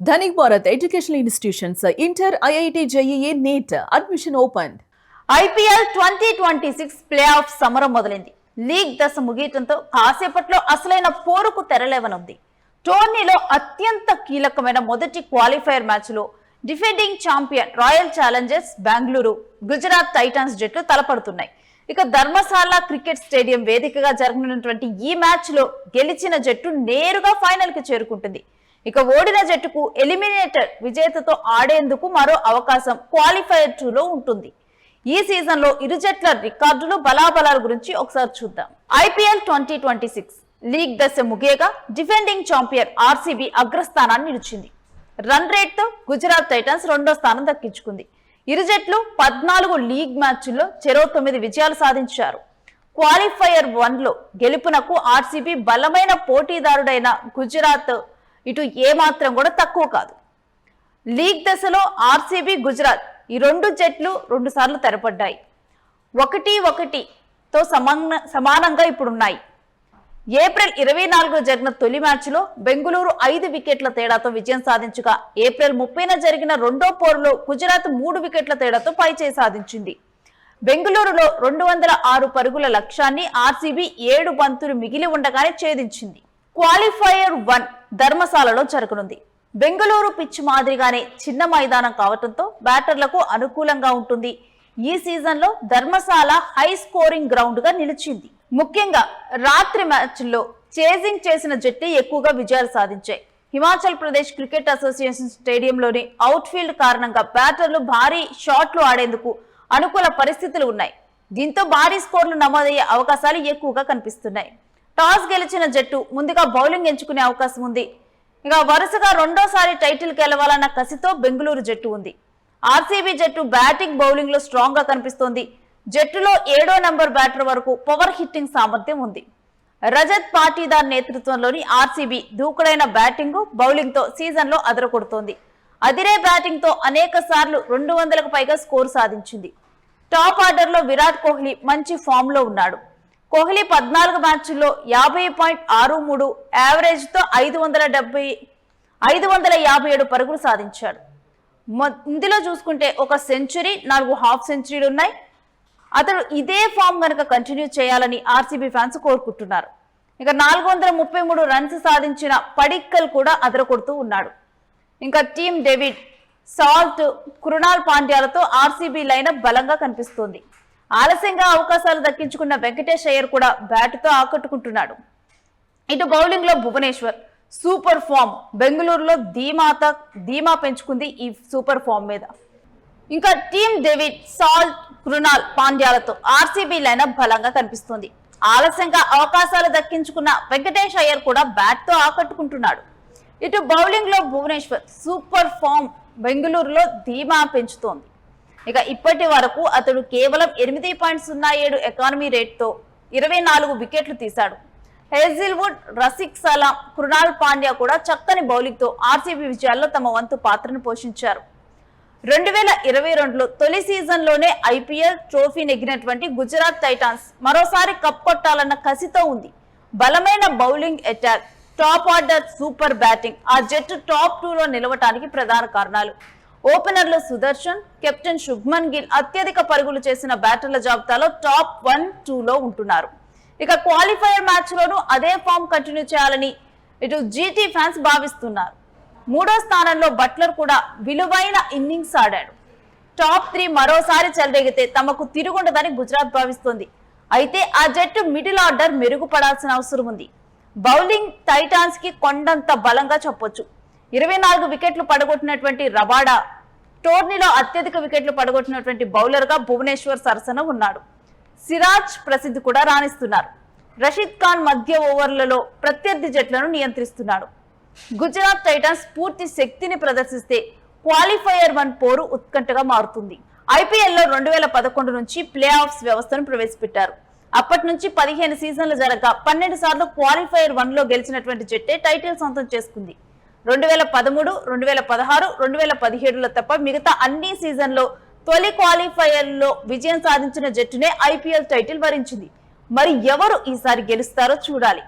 Dhanik Bharat Educational Institutions, Inter, IIT, JEE, NEET, admission opened. IPL 2026 play-off సమరం మొదలైంది. League దశ ముగియటంతో కాసేపట్లో అసలైన పోరుకు తెరలేవనుంది. టోర్నీలో అత్యంత కీలకమైన మొదటి క్వాలిఫైయర్ మ్యాచ్లో defending champion royal Challengers Bengaluru, Gujarat Titans జట్లు తలపడుతున్నాయి. ఇక ధర్మశాల క్రికెట్ స్టేడియం వేదికగా జరగనున్నటువంటి ఈ మ్యాచ్ లో గెలిచిన జట్టు నేరుగా ఫైనల్ కి చేరుకుంటుంది. ఇక ఓడిన జట్టుకు ఎలిమినేటర్ విజేతతో ఆడేందుకు మరో అవకాశం క్వాలిఫైయర్ 2 లో ఉంటుంది. ఈ సీజన్ లో ఇరు జట్ల రికార్డులు బలాబలాల గురించి ఒకసారి చూద్దాం. ఐపీఎల్ 2026 లీగ్ దశ ముగియగా డిఫెండింగ్ ఛాంపియన్ ఆర్సీబీ అగ్రస్థానాన్ని నిలిచింది. రన్ రేట్ తో గుజరాత్ టైటన్స్ రెండో స్థానం దక్కించుకుంది. ఇరు జట్లు 14 లీగ్ మ్యాచ్ల్లో చెరో 9 విజయాలు సాధించారు. క్వాలిఫైయర్ 1 లో గెలుపునకు ఆర్సీబీ బలమైన పోటీదారుడైన గుజరాత్ ఇటు ఏమాత్రం కూడా తక్కువ కాదు. లీగ్ దశలో ఆర్సీబీ, గుజరాత్ ఈ రెండు జట్లు 2 సార్లు తెరపడ్డాయి. 1-1తో సమానంగా ఇప్పుడున్నాయి. ఏప్రిల్ 24 జరిగిన తొలి మ్యాచ్లో బెంగళూరు 5 వికెట్ల తేడాతో విజయం సాధించగా ఏప్రిల్ 30న జరిగిన రెండో పోరులో గుజరాత్ 3 వికెట్ల తేడాతో పైచేయి సాధించింది. బెంగళూరులో 206 పరుగుల లక్ష్యాన్ని ఆర్సీబీ 7 బంతులు మిగిలి ఉండగానే ఛేదించింది. క్వాలిఫైయర్ 1 ధర్మశాలలో జరగనుంది. బెంగళూరు పిచ్ మాదిరిగానే చిన్న మైదానం కావడంతో బ్యాటర్లకు అనుకూలంగా ఉంటుంది. ఈ సీజన్ లో ధర్మశాల హై స్కోరింగ్ గ్రౌండ్ గా నిలిచింది. ముఖ్యంగా రాత్రి మ్యాచ్ల్లో చేజింగ్ చేసిన జట్టు ఎక్కువగా విజయాలు సాధించాయి. హిమాచల్ ప్రదేశ్ క్రికెట్ అసోసియేషన్ స్టేడియంలోని అవుట్ఫీల్డ్ కారణంగా బ్యాటర్లు భారీ షాట్లు ఆడేందుకు అనుకూల పరిస్థితులు ఉన్నాయి. దీంతో భారీ స్కోర్లు నమోదయ్యే అవకాశాలు ఎక్కువగా కనిపిస్తున్నాయి. టాస్ గెలిచిన జట్టు ముందుగా బౌలింగ్ ఎంచుకునే అవకాశం ఉంది. ఇక వరుసగా రెండోసారి టైటిల్ గెలవాలన్న కసితో బెంగళూరు జట్టు ఉంది. ఆర్సీబీ జట్టు బ్యాటింగ్, బౌలింగ్ లో స్ట్రాంగ్ గా కనిపిస్తోంది. జట్టులో 7వ నెంబర్ బ్యాటర్ వరకు పవర్ హిట్టింగ్ సామర్థ్యం ఉంది. రజత్ పాటీదార్ నేతృత్వంలోని ఆర్సీబీ దూకుడైన బ్యాటింగ్, బౌలింగ్ తో సీజన్ లో అదరకొడుతోంది. అదిరే బ్యాటింగ్ తో అనేక సార్లు 200కు పైగా స్కోర్ సాధించింది. టాప్ ఆర్డర్ లో విరాట్ కోహ్లీ మంచి ఫామ్ లో ఉన్నాడు. కోహ్లీ 14 మ్యాచ్ల్లో 50.63 యావరేజ్ తో 557 పరుగులు సాధించాడు. ఇందులో చూసుకుంటే ఒక సెంచరీ, 4 హాఫ్ సెంచరీలు ఉన్నాయి. అతడు ఇదే ఫామ్ కనుక కంటిన్యూ చేయాలని ఆర్సీబీ ఫ్యాన్స్ కోరుకుంటున్నారు. ఇక 433 రన్స్ సాధించిన పడిక్కల్ కూడా అదరకొడుతూ ఉన్నాడు. ఇంకా టీమ్ డేవిడ్, సాల్ట్, కృణాల్ పాండ్యాలతో ఆర్సీబీ లైనప్ బలంగా కనిపిస్తోంది. ఆలస్యంగా అవకాశాలు దక్కించుకున్న వెంకటేష్ అయ్యర్ కూడా బ్యాట్తో ఆకట్టుకుంటున్నాడు. ఇటు బౌలింగ్ లో భువనేశ్వర్ సూపర్ ఫామ్, బెంగళూరులో ధీమా పెంచుకుంది ఈ సూపర్ ఫామ్ మీద. ఇంకా టీమ్ డేవిడ్, సాల్ట్, కృణాల్ పాండ్యాలతో ఆర్సీబీ లైనప్ బలంగా కనిపిస్తుంది. ఆలస్యంగా అవకాశాలు దక్కించుకున్న వెంకటేష్ అయ్యర్ కూడా బ్యాట్తో ఆకట్టుకుంటున్నాడు. ఇటు బౌలింగ్ లో భువనేశ్వర్ సూపర్ ఫామ్ బెంగళూరులో ధీమా పెంచుతోంది. ఇక ఇప్పటి వరకు అతడు కేవలం 8.07 ఎకానమీ రేట్తో 24 వికెట్లు తీశాడు. హేజిల్వుడ్, రసిక్ సలాం, కృణాల్ పాండ్యా కూడా చక్కని బౌలింగ్తో ఆర్సీబీ విజయాల్లో తమ వంతు పాత్రను పోషించారు. 2022లో తొలి సీజన్లోనే ఐపీఎల్ ట్రోఫీ నెగ్గినటువంటి గుజరాత్ టైటాన్స్ మరోసారి కప్ కొట్టాలన్న కసితో ఉంది. బలమైన bowling attack, top order super batting ఆ జట్టు టాప్ 2లో నిలవటానికి ప్రధాన కారణాలు. ఓపెనర్లు సుదర్శన్, కెప్టెన్ శుభ్మన్ గిల్ అత్యధిక పరుగులు చేసిన బ్యాటర్ల జాబితాలో టాప్ 1, 2లో ఉంటున్నారు. ఇక క్వాలిఫైయర్ మ్యాచ్ లోనూ అదే ఫామ్ కంటిన్యూ చేయాలని ఇటు జీటీ ఫ్యాన్స్ భావిస్తున్నారు. 3వ స్థానంలో బట్లర్ కూడా విలువైన ఇన్నింగ్స్ ఆడాడు. టాప్ 3 మరోసారి చెలరేగితే తమకు తిరుగుండదని గుజరాత్ భావిస్తోంది. అయితే ఆ జట్టు మిడిల్ ఆర్డర్ మెరుగుపడాల్సిన అవసరం ఉంది. బౌలింగ్ టైటాన్స్ కి కొండంత బలంగా చెప్పొచ్చు. 24 వికెట్లు పడగొట్టినటువంటి రబాడా టోర్నీలో అత్యధిక వికెట్లు పడగొట్టినటువంటి బౌలర్ గా భువనేశ్వర్ సరసన ఉన్నాడు. సిరాజ్, ప్రసిద్ధి కూడా రాణిస్తున్నారు. రషీద్ ఖాన్ మధ్య ఓవర్లలో ప్రత్యర్థి జట్లను నియంత్రిస్తున్నాడు. గుజరాత్ టైటన్స్ పూర్తి శక్తిని ప్రదర్శిస్తే క్వాలిఫైయర్ 1 పోరు ఉత్కంఠగా మారుతుంది. ఐపీఎల్లో 2011 నుంచి ప్లే ఆఫ్స్ వ్యవస్థను ప్రవేశపెట్టారు. అప్పటి నుంచి 15 సీజన్లు జరగగా 12 సార్లు క్వాలిఫైయర్ 1లో గెలిచినటువంటి జట్టే టైటిల్ సొంతం చేసుకుంది. 2013, 2016, 2017లో తప్ప మిగతా అన్ని సీజన్లో తొలి క్వాలిఫైయర్లో విజయం సాధించిన జట్టునే ఐపీఎల్ టైటిల్ వరించింది. మరి ఎవరు ఈసారి గెలుస్తారో చూడాలి.